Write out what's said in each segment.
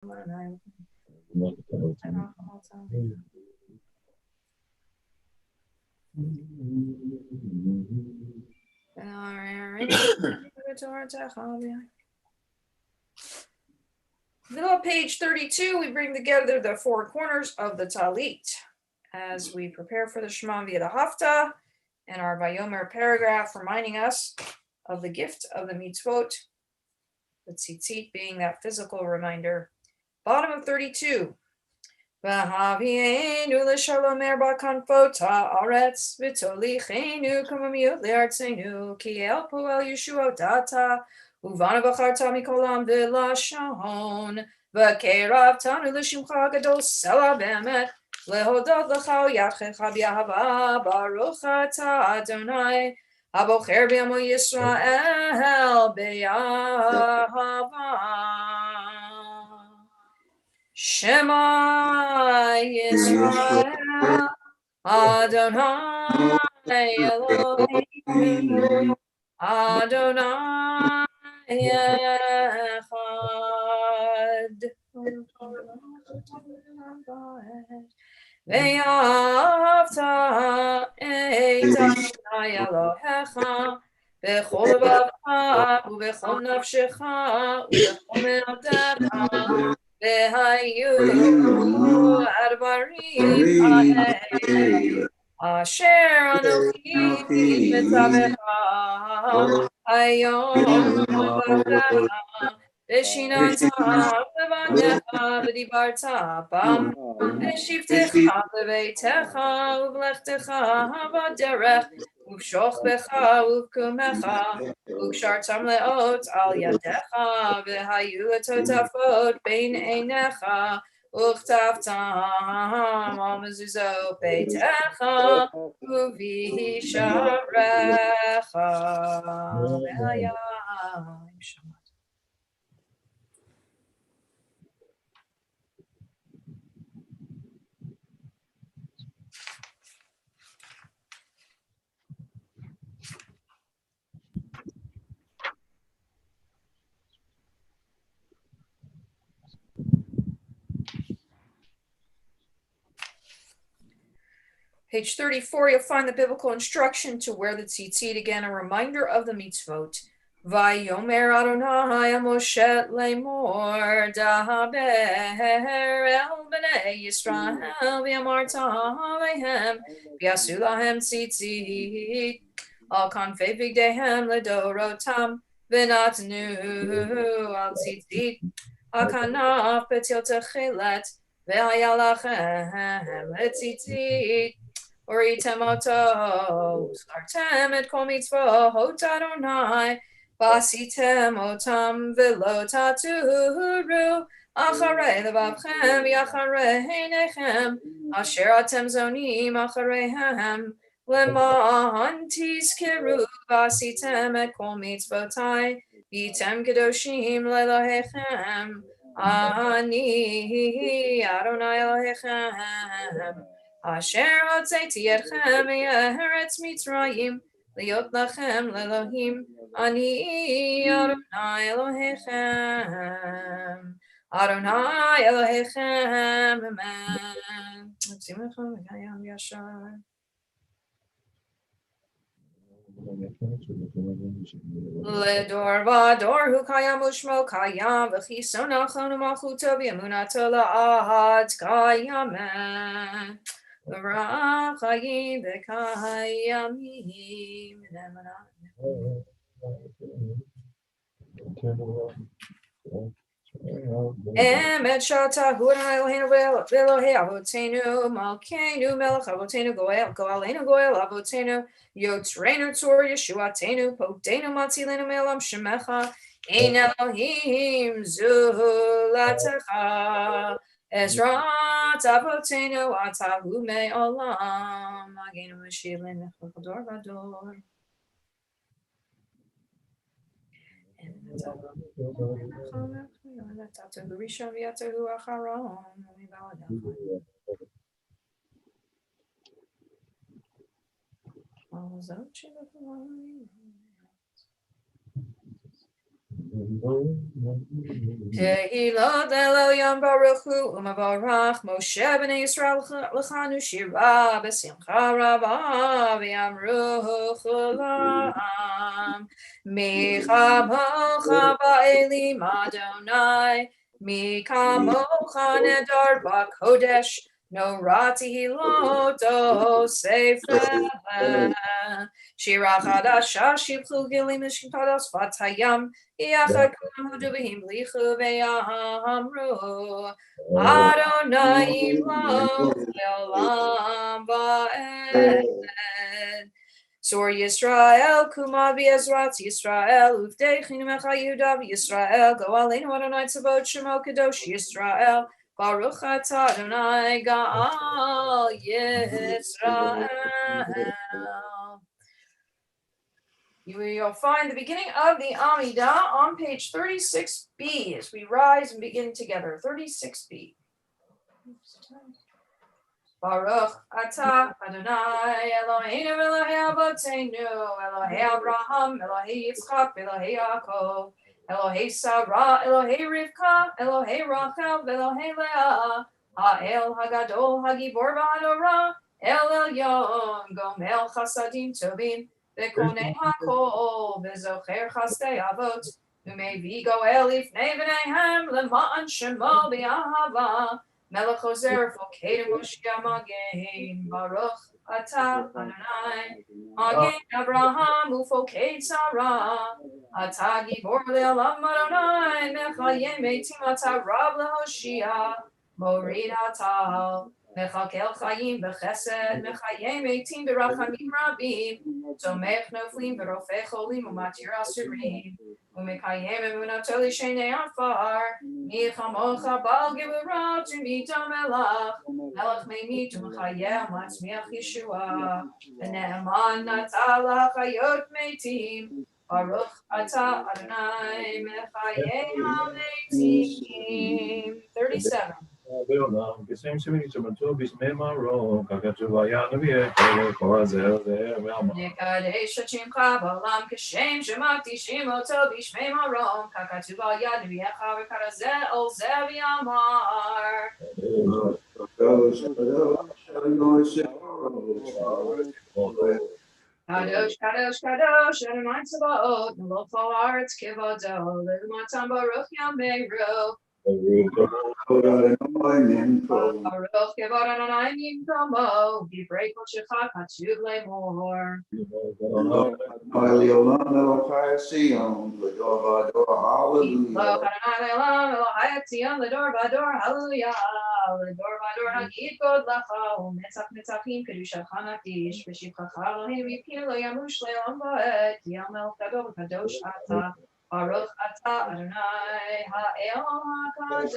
All right. Middle of page 32, we bring together the four corners of the talit as we prepare for the Shema via the Hafta and our Vayomer paragraph reminding us of the gift of the mitzvot, the tzitzit being that physical reminder. Bottom of 32. V'havienu l'shalom erba kanfot ha'aretz v'tolichenu k'mamiyot le'artzenu ki el poel yeshuotata uvanu b'charta mikolam v'lashon v'keravtanu l'shimcha gadol sela be'emet lehodot l'cha yadchecha b'yahava baruch ata Adonai abocher b'yamo Yisrael b'yahava. Shema Yisrael Adonai Eloheinu Adonai Echad Ve'afta et Adonai Elohecha Bechol levavecha ubechol nafshecha ubechol me'avdecha Ve'hayu advarim ha'el asher anochi mitzavecha hayom levavecha v'shinata levanecha v'dibarta bam v'shivtecha leveitecha uvlechtecha b'derech uvshoch becha uvkumecha Ukshartam leot al yadecha v'hayu letotafot bein einecha uchtavtam al mezuzot beitecha uvisharecha v'hayam shamat. Page 34, you'll find the biblical instruction to wear the tzitzit, again, a reminder of the mitzvot. Vayomer Adonai Moshe lemor daber el bnei Yisrael v'amarta alehem v'yasu lahem tzitzit al kanfei bigdehem ledorotam v'natnu al tzitzit al kanaf betil techelet v'haya lachem letzitzit Oritem oto, skartem et kol mitzvot Adonai, vasitem otam v'lo taturu, acharei levavchem v'acharei einechem, asher atem zonim achareihem, leman tizkeru vasitem et kol mitzvotai, v'tem kedoshim lelohechem, ani Adonai Elohechem. Asher hotzeiti etchem me'eretz Mitzrayim liot lachem lelohim ani Adonai Elohechem Adonai Elohechem Amen. Ledor vador hu kayam ushmo kayam v'chison achon u'malchuto v'yamunato la'ad kayamen v'rachayim v'kayamim. Emet shata hu Adonai Eloheinu v'Elohei avotenu malkeinu melech avotenu go'aleinu go'el avotenu Yotzreinu tzor Yeshuatenu Podenu matzilenu me'olam shemecha Ein Elohim zulatecha Ezrat avotenu atahu me'olam Magenu v'shilin v'chodor vador. Tatahu rishon v'yatahu acharon Tehillah Elyon Baruch Hu Umavarach Moshe b'nei Yisrael l'chanu shira b'simcha rabba v'yamru chulam michamocha ba'elim Adonai mikamocha nedar b'kodesh no rati hiloto sefer shira chadasha shibchu gilim mishkados vatayam Yachad kulam huduvim lichu ve'amru Adonai lo le'olam va'ed Sor Yisrael kuma v'ezrat Yisrael uvdeichinu mecha Yehuda v'Yisrael go aleinu Adonai tzavot shemo kadosh Yisrael Baruch atah Adonai Ga'al Yisrael. You'll find the beginning of the Amidah on page 36b as we rise and begin together. 36b. Baruch atah Adonai Eloheinu Elohei Avotenu Elohei Abraham Elohei Yitzchak Elohei Yaakov Elohei Sarah Elohei Rivka Elohei Rachel Elohei Leah Ha'el Hagadol Hagibor V'Hadorah El Elyon Gomel Chasadim Tovim V'konei hakol v'zocher chastei avot u'mei goel lifnei b'neihem lema'an shemo b'ahava melech ozer v'okei Moshiach Magen Baruch atah Adonai Magen Abraham u'fokei Sarah atah gibor le'olam Adonai mechayem eitim atah rab le'hoshia morid atah Mechakel Chaim b'Chesed, Mechayem Eitim b'Rachamim Rabim, Tomech Noflim b'Rofei Cholim u'Matir Asurim, u'Mekayem emunato l'Shenei Afar, Michamocha Bal Geburat u'Mita Melach, Melech Meimit u'Mechayem Matzmiach Yeshua, V'Ne'eman Natal Hachayot Meitim, Baruch atah Adonai Mechayem Ha'Meitim. 37. בעולם, כשם שמנשמתו בשמי מרום, ככתוב היה נביא כל כל זה ואמר. נקדש את שמך בעולם כשם שמקדישים אותו בשמי מרום, ככתוב היה נביאך וכרזה על זה ויאמר. קדוש קדוש קדוש אדוני צבאות מלוא כל הארץ כבודו לעלמתם ברוך ימירו Baruch kevod Adonai nimkomo, divrei koshecha katuv lemor. Lo Adonai le'olam Elohai Tzion ledor vador hallelujah ledor vador hagid god lacha u'netzach netzachim kedushacha nakdish v'shivchacha Elohim yipkinu lo yamush le'olam va'ed yamel gadol kadosh atah Baruch atah Adonai ha'el ha'kadosh.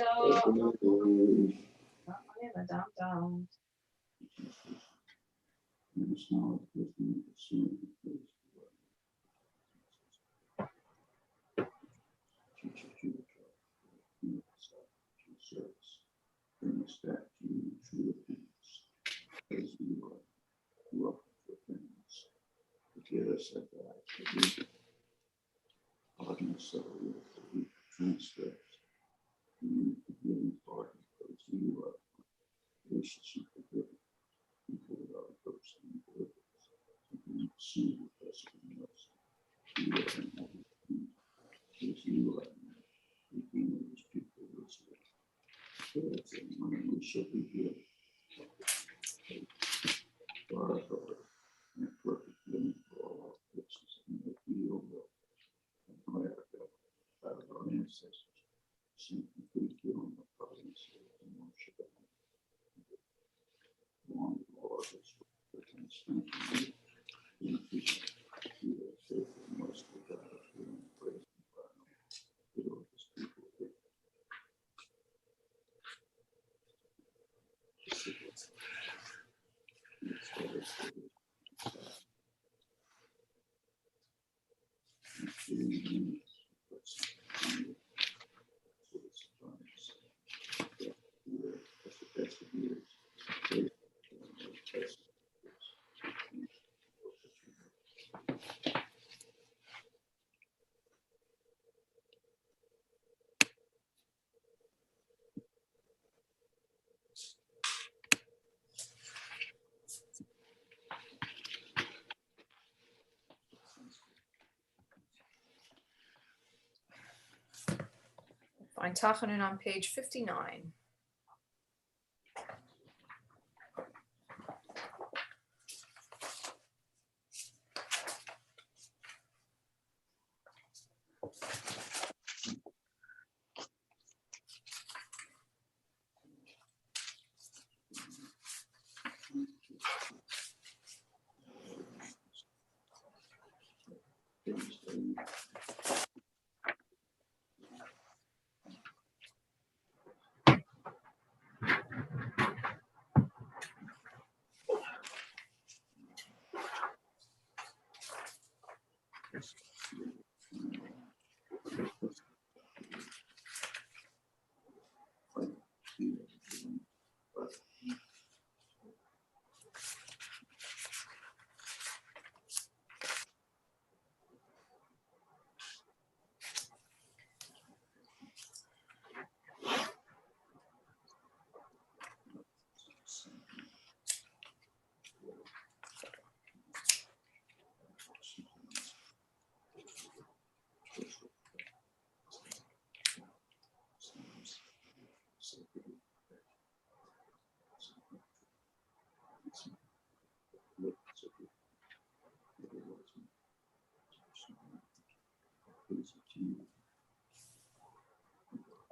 Find Tachanun on page 59.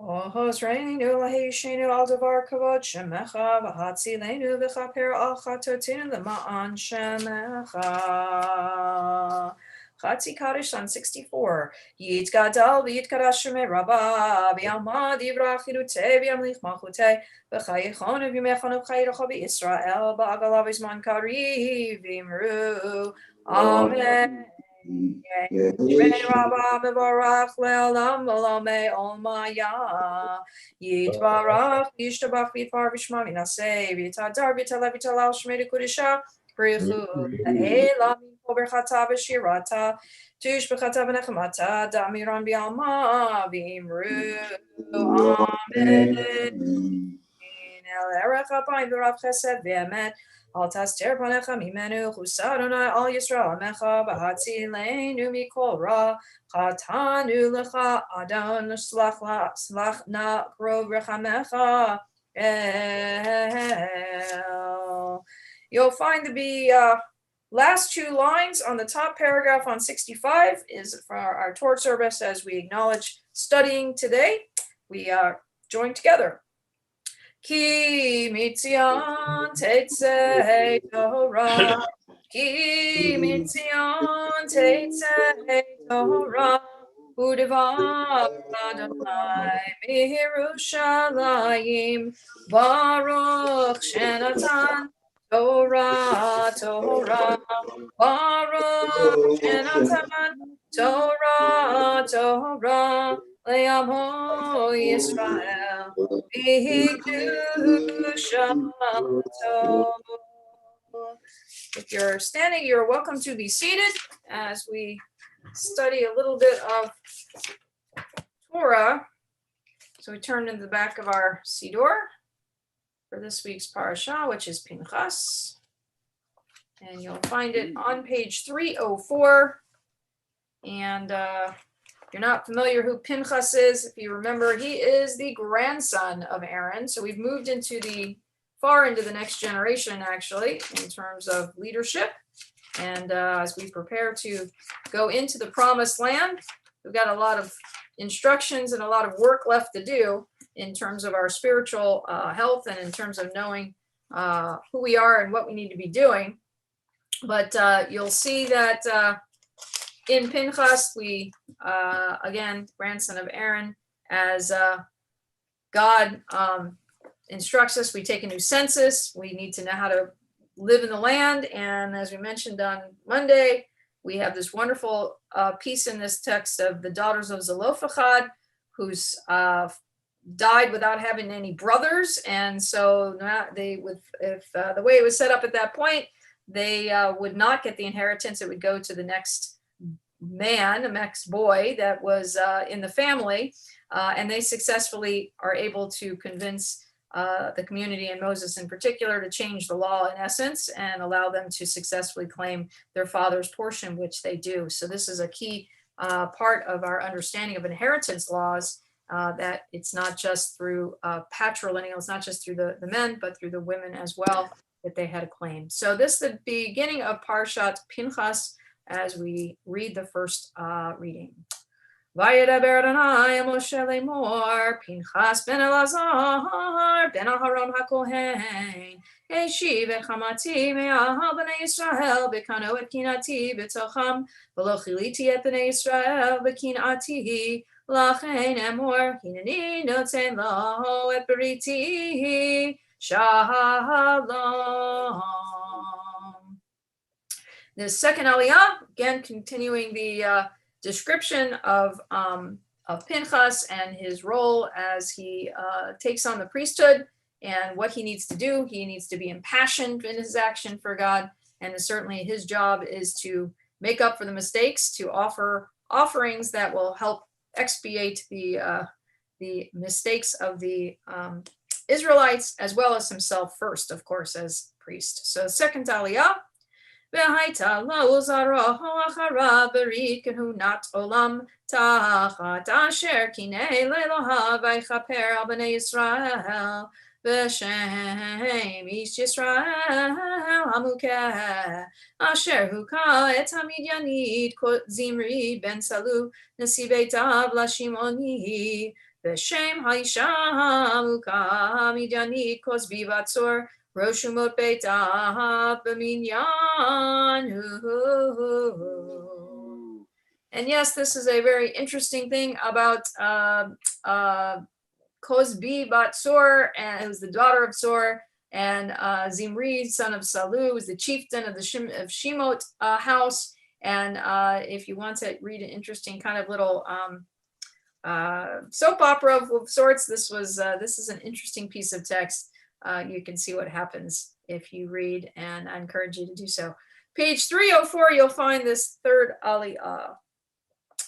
Ohosreinu lahishinu al davar kavod shemecha v'hatzilenu v'chaper al chatotinu l'ma'an shemecha. Chatzi Kaddish on 64. Yit gadal v'yit kadash shemei rabba v'yalma divrach yirutei v'yamlich malchutei v'chayichonu v'yimechonu v'chayirocho v'Yisrael ba'agalav v'zman kari v'imru. Amen. Shmei Rabba mevarach le'olam v'lamei olmaya. Yitvarach yishtabach v'yitvar v'shma v'naseh v'yitadar v'yitalev v'yitalal shmei d'kudisha brichu le'elam v'yimpo berchata v'shirata tush b'chata v'nechemata da'amiram b'yalma v'imru. Amen. El erech apayim v'rav chesed v'emet Al taster panecha mimenu chusadonai al Yisrael amecha b'hatzilenu mikol ra chatanu lecha adon slach na krov rechamecha el. You'll find to be last two lines on the top paragraph on 65 is for our Torah service as we acknowledge studying today. We join together. Ki mitzion teitzei Torah, Ki mitzion teitzei Torah, Udevar Adonai miYerushalayim, Baruch Shenatan Torah, Torah, Baruch Shenatan Torah, Torah, Le'amo Yisrael. If you're standing, you're welcome to be seated as we study a little bit of Torah. So we turn to the back of our Siddur for this week's parasha, which is Pinchas. And you'll find it on page 304. And if you're not familiar who Pinchas is, if you remember, he is the grandson of Aaron. So we've moved far into the next generation, actually, in terms of leadership. And as we prepare to go into the promised land, we've got a lot of instructions and a lot of work left to do in terms of our spiritual health and in terms of knowing who we are and what we need to be doing. But you'll see that in Pinchas, we, again, grandson of Aaron, as God instructs us, we take a new census. We need to know how to live in the land. And as we mentioned on Monday, we have this wonderful piece in this text of the daughters of Zelophehad, who's died without having any brothers. And so if the way it was set up at that point, they would not get the inheritance. It would go to the next man, the next boy that was in the family, and they successfully are able to convince the community and Moses in particular to change the law in essence and allow them to successfully claim their father's portion, which they do. So this is a key part of our understanding of inheritance laws that it's not just through patrilineal, it's not just through the men, but through the women as well, that they had a claim. So this is the beginning of Parshat Pinchas as we read the first reading. Vayedaber Adonai Moshe lemor, Pinchas ben Elazar ben Aharon hakohen, Eshiv et chamati me'ahal b'nei Yisrael b'kano et kinati b'tocham, v'lo chiliti et b'nei Yisrael b'kinati, lachen emor, hineni noten lo et beriti, shalom. The second aliyah, again continuing the description of Pinchas and his role as he takes on the priesthood and what he needs to do. He needs to be impassioned in his action for God, and certainly his job is to make up for the mistakes, to offer offerings that will help expiate the mistakes of the Israelites, as well as himself first, of course, as priest. So second aliyah. והייתה לו זרעו אחריו ברית כהונת עולם תחת אשר קינא לאלוהיו ויכפר על בני ישראל בשם איש ישראל המוכה אשר הוכה את המדיינית זמרי בן סלו נשיא ביתיו לשמעוני בשם האישה המוכה המדיינית כוזבי בצור Roshumot Beitav B'minyan. And yes, this is a very interesting thing about Kozbi bat Tzor, and who's the daughter of Tzor, and Zimri, son of Salu, is the chieftain of the Shemot house. And if you want to read an interesting kind of little soap opera of sorts, this is an interesting piece of text. You can see what happens if you read, and I encourage you to do so. Page 304, you'll find this third aliyah.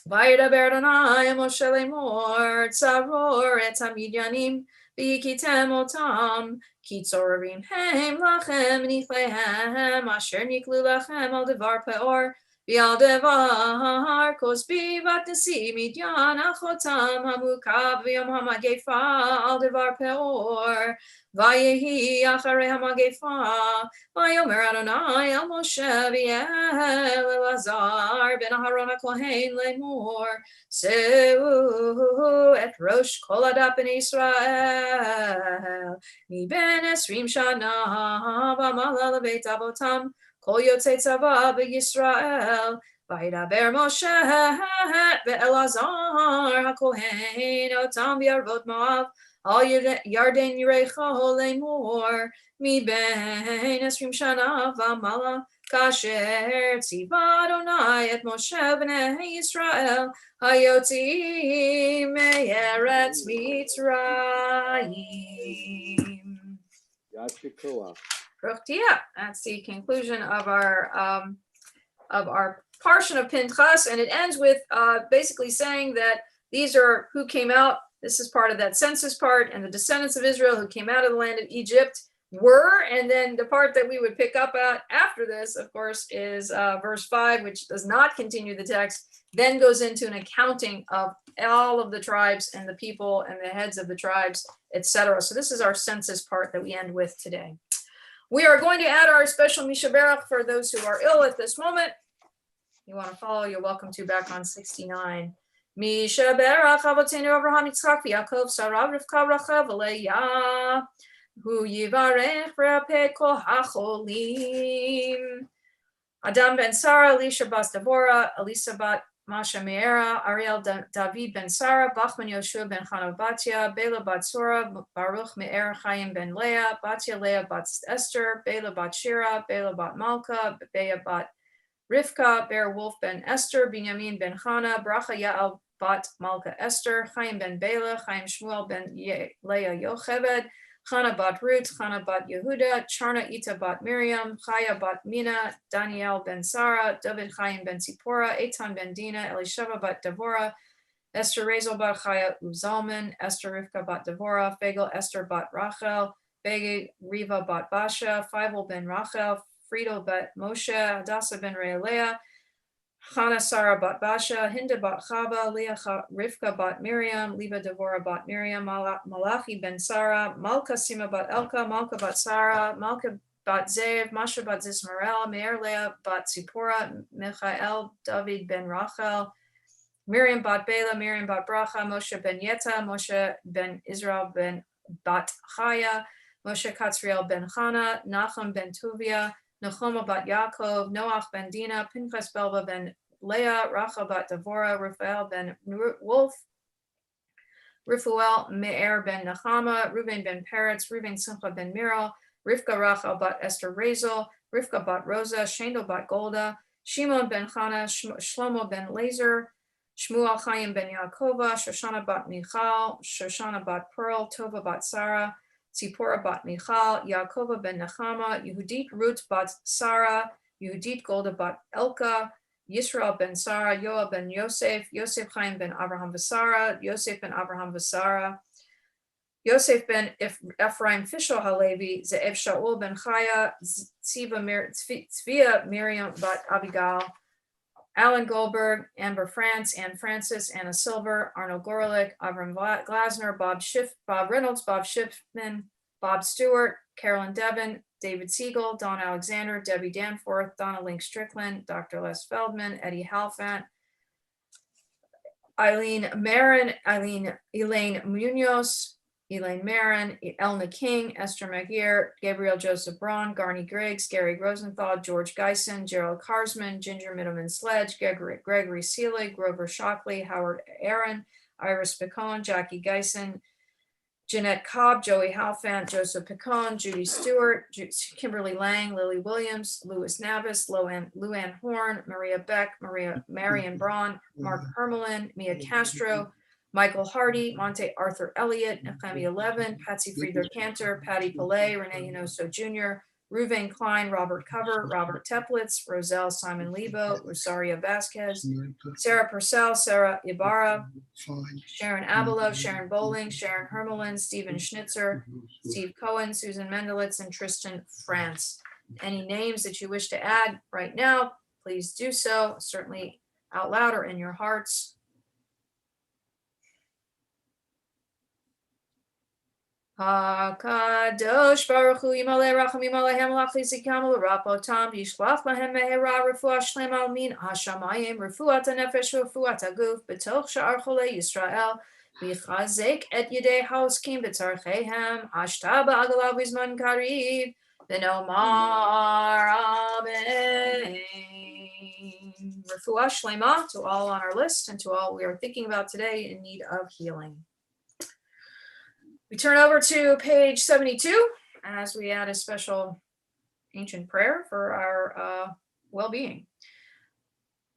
Vayedaber Adonai Moshe lemor, tzaror et hamidyanim, v'yikitem otam, ki tzoravim hem lachem nichlehem, asher niklu lachem al devar peor, v'al devar kozbi vat nesi midyan achotam hamukab v'yom hamagefa al devar peor. Vayehi acharei hamagefa, vayomer Adonai el Moshe v'el Elazar ben Aharon hakohen lemor, seu et rosh kol adat ben Israel, mi ben esrim shana v'amala lebeit avotam, kol yotzei tzava b'Yisrael, vayidaber Moshe ve'elazar hakohen otam v'yarvot Moav, Al Yarden Yirecho lemor, mi ben esrim shana v'amala, kasher tziva Adonai et Moshe b'nei Yisrael, hayotzi me'eretz Mitzrayim. Yashikoa. That's the conclusion of our portion of Pinchas, and it ends with basically saying that these are who came out. This is part of that census part, and the descendants of Israel who came out of the land of Egypt were, and then the part that we would pick up at after this, of course, is verse 5, which does not continue the text, then goes into an accounting of all of the tribes and the people and the heads of the tribes, etc. So this is our census part that we end with today. We are going to add our special Mishaberach for those who are ill at this moment. You want to follow, you're welcome to, back on 69. Mishaberach Avotenu Avraham Yitzchak v'Yaakov Sarah Rivka Rachel v'Leah Hu Yivarech v'Rapeh Kol HaCholim Adam ben Sarah, Elisha bas Devorah, Elisa bat Masha Me'era, Ariel David ben Sarah, Bachman Yoshua ben Chanobatia, Bela bat Sora, Baruch Me'er Chaim ben Leah, Batia Leah bat Esther, Bela bat Shira, Bela bat Malka, Bea bat Rivka, Bear Wolf ben Esther, Binyamin ben Chana, Bracha Yael bat Malka Esther, Chaim ben Bela, Chaim Shmuel ben Leah Yocheved, Chana bat Ruth, Chana bat Yehuda, Charna Ita bat Miriam, Chaya bat Mina, Daniel ben Sarah, David Chaim ben Zipporah, Eitan ben Dina, Elisheva bat Devorah, Esther Rezel bat Chaya Uzalman, Esther Rivka bat Devorah, Fagel Esther bat Rachel, Bege Riva bat Basha, Feivel ben Rachel, Friedel bet Moshe, Hadassah ben Realeah, Chana Sarah bat Basha, Hinda bat Chava, Leah Rivka bat Miriam, Liba Devorah bat Miriam, Malachi ben Sarah, Malka Sima bat Elka, Malka bat Sarah, Malka bat Zev, Masha bat Zismarel, Meir Leah bat Zipporah, Michael David ben Rachel, Miriam bat Bela, Miriam bat Bracha, Moshe ben Yeta, Moshe ben Israel ben bat Chaya, Moshe Katzriel ben Chana, Nachum ben Tuvia, Nechoma bat Yaakov, Noach ben Dina, Pinchas Belva ben Leah, Rachel bat Devorah, Raphael ben Wolf, Rifuel Me'er ben Nechama, Reuven ben Peretz, Reuven Simcha ben Miral, Rivka Rachel bat Esther Razel, Rivka bat Rosa, Shandel bat Golda, Shimon ben Chana, Shlomo ben Lazer, Shmuel Chaim ben Yaakova, Shoshana bat Michal, Shoshana bat Pearl, Tova bat Sarah, Tzipporah bat Michal, Yaakova ben Nechama, Yehudit Ruth bat Sarah, Yehudit Golda bat Elka, Yisrael ben Sarah, Yoel ben Yosef, Yosef Chaim ben Abraham Vasara, Yosef ben Abraham Vasara, Yosef ben Ephraim Fishel Halevi, Ze'ev Shaul ben Chaya, Tzvia Miriam bat Abigail, Alan Goldberg, Amber France, Ann Francis, Anna Silver, Arnold Gorelick, Avram Glasner, Bob Reynolds, Bob Schiffman, Bob Stewart, Carolyn Devon, David Siegel, Don Alexander, Debbie Danforth, Donna Link Strickland, Dr. Les Feldman, Eddie Halfant, Eileen Marin, Elaine Munoz, Elaine Marin, Elna King, Esther McGear, Gabriel Joseph Braun, Garney Griggs, Gary Rosenthal, George Geisen, Gerald Karsman, Ginger Middleman Sledge, Gregory Seelig, Grover Shockley, Howard Aaron, Iris Picon, Jackie Geisen, Jeanette Cobb, Joey Halfant, Joseph Picon, Judy Stewart, Kimberly Lang, Lily Williams, Louis Navis, Luann Horn, Maria Beck, Marion Braun, Mark Hermelin, Mia Castro, Michael Hardy, Monte Arthur Elliott, Nefemi 11, Patsy Friedler Cantor, Patty Pillay, Renee Hinoso Jr., Ruvain Klein, Robert Cover, Robert Teplitz, Roselle Simon Lebo, Rosaria Vasquez, Sarah Purcell, Sarah Ibarra, Sharon Abelo, Sharon Bowling, Sharon Hermelin, Stephen Schnitzer, Steve Cohen, Susan Mendelitz, and Tristan France. Any names that you wish to add right now, please do so, certainly out loud or in your hearts. HaKadosh Baruch Hu Yimaleh Rachamim Alehem Lachizikam L'Rapotam Yishlach Lahem Mehera Refuah Shlema Min Hashamayim Refuat HaNefesh Refuat HaGuf B'toch Sha'ar Cholei Yisrael V'chazek Et Yedei Haoskim B'tzarcheihem Ashta Ba'agalav Bizman Karib V'nomar Amen. Refuah Shlema to all on our list and to all we are thinking about today in need of healing. We turn over to page 72 as we add a special ancient prayer for our well-being.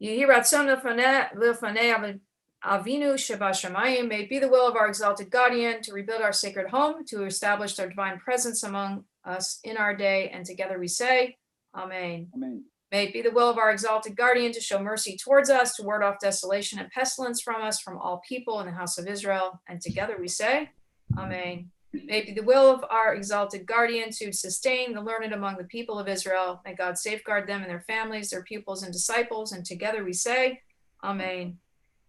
Yehi ratzon l'fanei avinu sheba shamayim. May it be the will of our exalted guardian to rebuild our sacred home, to establish our divine presence among us in our day, and together we say, Amen. Amen. May it be the will of our exalted guardian to show mercy towards us, to ward off desolation and pestilence from us, from all people in the house of Israel, and together we say, Amen. May it be the will of our exalted guardian to sustain the learned among the people of Israel. May God safeguard them and their families, their pupils and disciples. And together we say, Amen.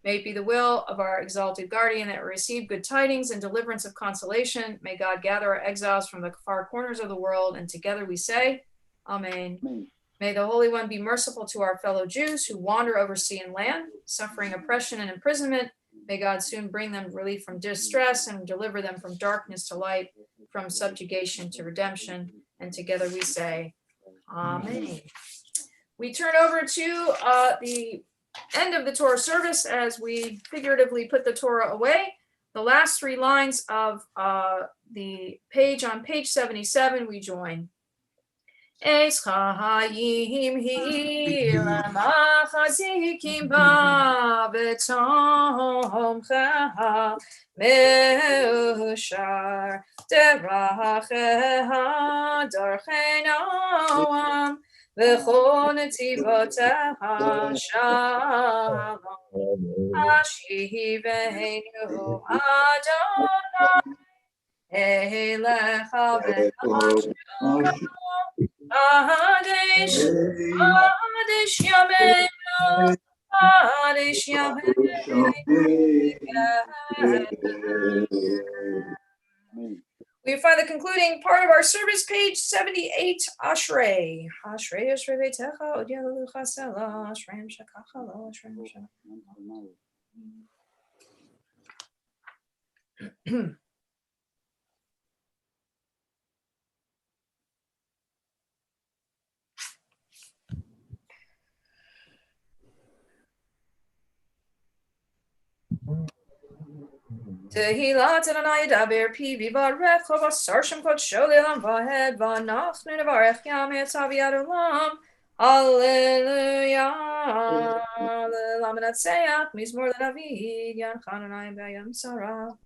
May it be the will of our exalted guardian that we receive good tidings and deliverance of consolation. May God gather our exiles from the far corners of the world. And together we say, Amen. Amen. May the Holy One be merciful to our fellow Jews who wander over sea and land, suffering oppression and imprisonment. May God soon bring them relief from distress and deliver them from darkness to light, from subjugation to redemption. And together we say, Amen. We turn over to the end of the Torah service as we figuratively put the Torah away. The last three lines of the page on page 77, we join. Es chayim hi lamachazikim ba betomcha meushar deracheha darchei noam v'chol netzivoteha shalom ashivenu Adonai elecha v'nashnuka Adesh Yamenu We find the concluding part of our service, page 78, Ashrei. Ashrei, Ashrei Beitecha, Od Yalelucha Selah, Ashrei Shakacha Lo, Ashrei Shakacha. Tehillat Adonai Daber Pi Vivarech Chavasar Shem Kodsho Le'olam Vahed V'anachnu Nevarech Yam Etzav Yad Olam Alleluia Le'olam Menatzeach Mizmor LeDavid Yan Chananai B'Yam Sarah.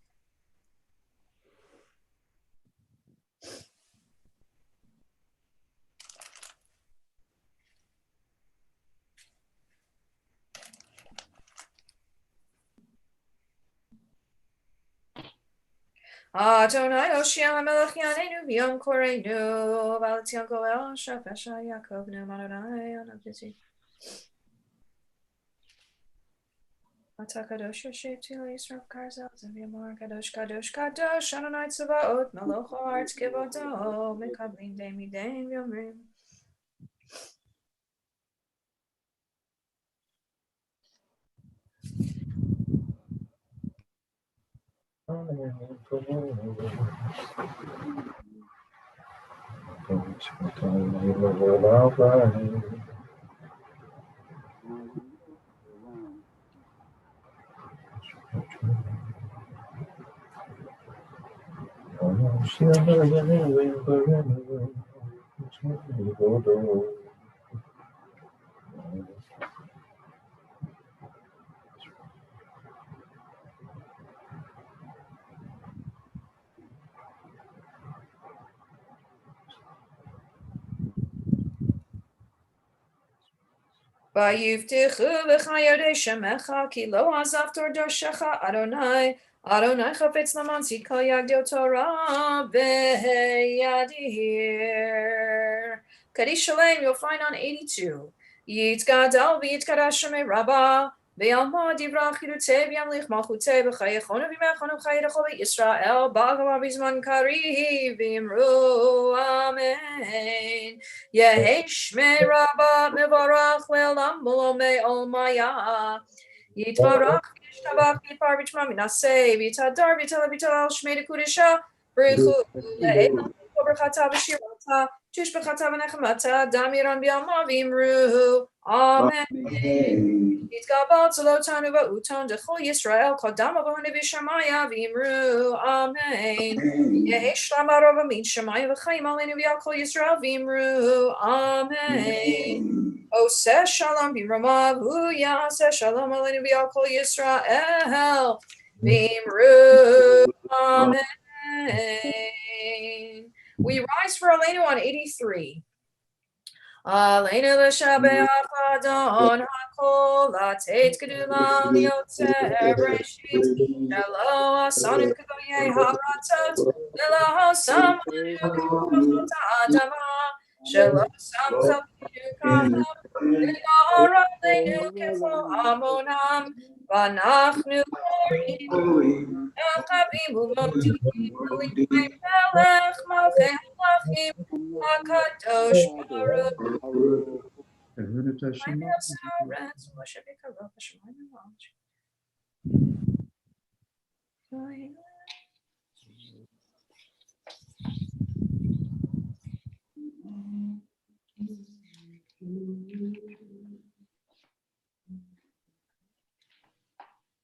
Adonai Oshia HaMelech Yaneinu V'Yom Koreinu V'Aletzion Goel Shafesha Yaakov Ne'em Adonai Anavditi Ata Kadosh Yoshev Tilo Yisrael Karzel Zevimor Kadosh Kadosh Kadosh Adonai Tzavaot Melech Haaretz Kevodo Mekablim Dei Yomrim. Vayivtichu v'chayodei shemecha ki lo azav tordoshecha Adonai Adonai chafetz laman tzidko yagdil Torah v'yadir. Kaddish Shalem you'll find on 82. Yitzgadal v'yitzkadash shemei Rabbah v'yalma divrach yidutei v'yamlich malchutei v'chayechonu v'mechonu v'chayedecho v'Yisrael b'agava b'zman kari v'imru amen. Yehi shmei Rabbah mevarach le'olam molomei olmaya Yitvarach yishtabach yitvar v'chma minaseh v'yitadar v'yitalal shmei dekudesha b'richu le'elam v'berchata v'shirata tushbechata v'nechamata damiran b'yalma v'imru amen. Yitzgabal tzolotanu v'uton dechol Yisrael kodam avonu v'shamaya v'imru amen. Yehi shlama rova min shamaya v'chayim aleinu v'yal kol Yisrael v'imru amen. Oseh shalom b'romav hu yaseh shalom aleinu v'yal kol Yisrael v'imru amen. We rise for Aleinu on 83. Aleinu l'shabeach Adon hakol lateit gedula liotzer breshit shelo asanu k'goyei haratzot v'lo hosam l'yokot ha'adama shelo sam zalinu kaham v'lo aleinu kefo amonam v'anachnu korim Elchabim u'moti l'lifnei melech malchei halachim HaKadosh Baruch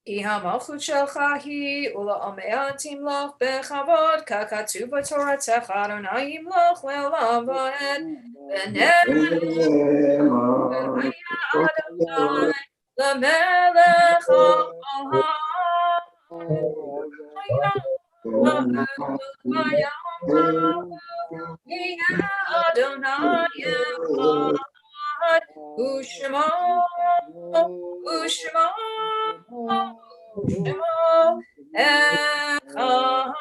כי המלכות שלך היא ולעולמי תמלוך בכבוד ככתוב בתורתך אדוני ימלוך לעולם ועד ונאמר אדוני למלך יהיה אדוני אחד ושמו echad u'shemo echad.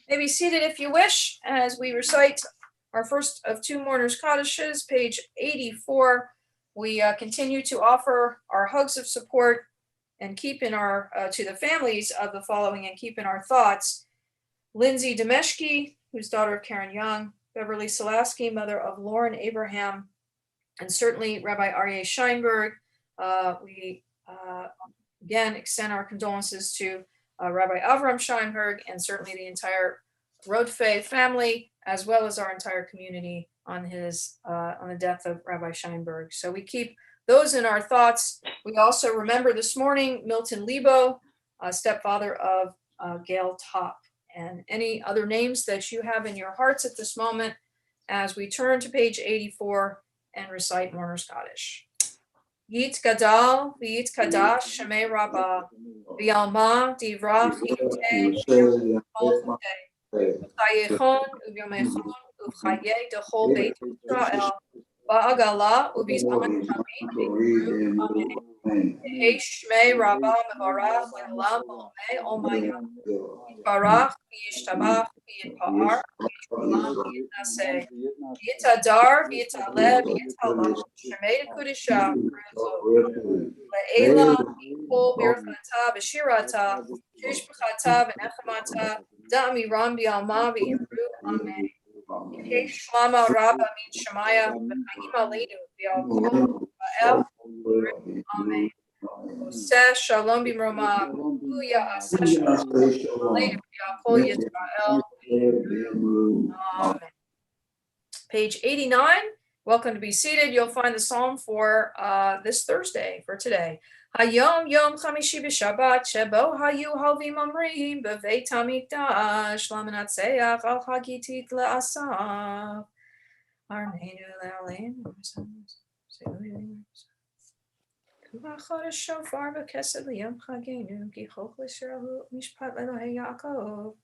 May be seated if you wish as we recite our first of two mourners' cottages, page 84. We continue to offer our hugs of support and keep in our to the families of the following, and keep in our thoughts: Lindsay Demeshki, who's daughter of Karen Young; Beverly Selasky, mother of Lauren Abraham; and certainly Rabbi Aryeh Sheinberg. We again extend our condolences to Rabbi Avram Sheinberg, and certainly the entire Rodfe family, as well as our entire community, on the death of Rabbi Sheinberg. So we keep those in our thoughts. We also remember this morning Milton Lebo, stepfather of Gail Top, and any other names that you have in your hearts at this moment as we turn to page 84 and recite Mourner's Kaddish. Yit Gadal, V'yit Kadash, Shemei Rabbah, V'yalma, Divrach, Yiteh, V'chayechon, U'vyomechon, U'chayeh, Dechol Beit Yisrael, Ba'agala, U'bizman Tamid, Amen. Yehi Shmei Rabbah Mevarach, Le'olam V'omei, Omayam, Yitbarach, V'yishtabach, V'yitpa'ar, V'yish'olam, V'yitnaseh, V'yitadar, V'yitaleh, V'yitalach, Shemei Kudisha, Le'ela, Mikol, Birchata, V'shirata, Shishbechata, V'nechamata, Da'amiram B'yalma, V'yimru, Amen. Yehi Shlama Rabba Min Shemaya, V'chaim Aleinu, V'yalkol, V'el, Amen. Oseh Shalom B'mroma, Uya Aseh Shalom Aleinu, V'yalkol Yisrael, Amen. Page 89. Welcome to be seated. You'll find the psalm for this Thursday, for today. Hayom Yom Chamishi B'Shabbat Shebo Hayu Halvim Omrim B'Veit HaMikdash Lamanatseach Al Hagitit Le'asav Arneinu Le'aleinu Kuachar Shofar B'Kesed L'Yom Chagenu Gichoch L'Yisrael Mishpat L'Elohei Yaakov.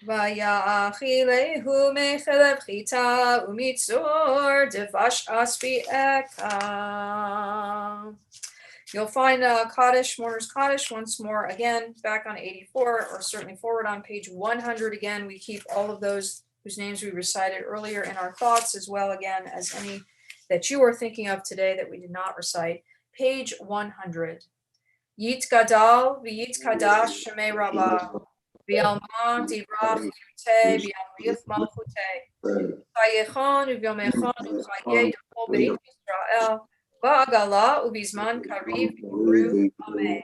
Vayachilehu mechelev chita umitzor devash aspi eka. You'll find Kaddish, Mourner's Kaddish, once more, again, back on 84, or certainly forward on page 100. Again, we keep all of those whose names we recited earlier in our thoughts, as well, again, as any that you are thinking of today that we did not recite. Page 100. Yit Gadal, V'yit Kadash, Shemei Rabbah. V'yalma divrach yuteh, v'yamrich malchuteh. V'chayechon u'vyomechon u'chayeh d'chol beit Yisrael. Ba'agala u'bizman kariv v'yimru. Amen.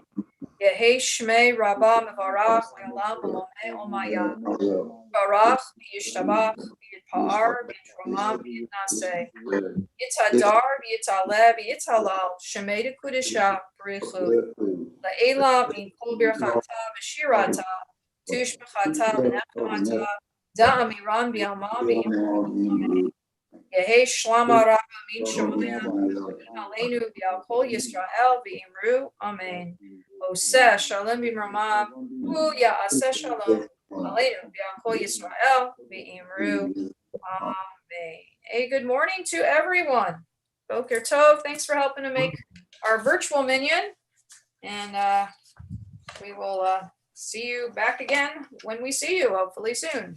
Yehi Shmei Rabbah Mevarach Le'olam V'omei Omayam. Barach v'yishtabach v'yitpa'ar v'yitromam v'yitnaseh. Yitadar v'yitaleh v'yitalal Shemei Kudisha B'richu. Le'ela min kol birchata v'shirata Tushbechata v'nechamata Da'amiran b'yalma v'yimru. Amen. Yehi Shlama Rabba Min Shemaya Aleinu V'yalkol Yisrael V'yimru. Amen. Oseh Shalom B'mrama Uya Aseh Shalom Aleinu V'yalkol Yisrael V'yimru. Amen. A good morning to everyone. Boker Tov. Thanks for helping to make our virtual minyan, and we will see you back again when we see you, hopefully soon.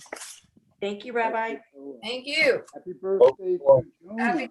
Thank you, Rabbi. Thank you. Happy birthday to Jonah. Happy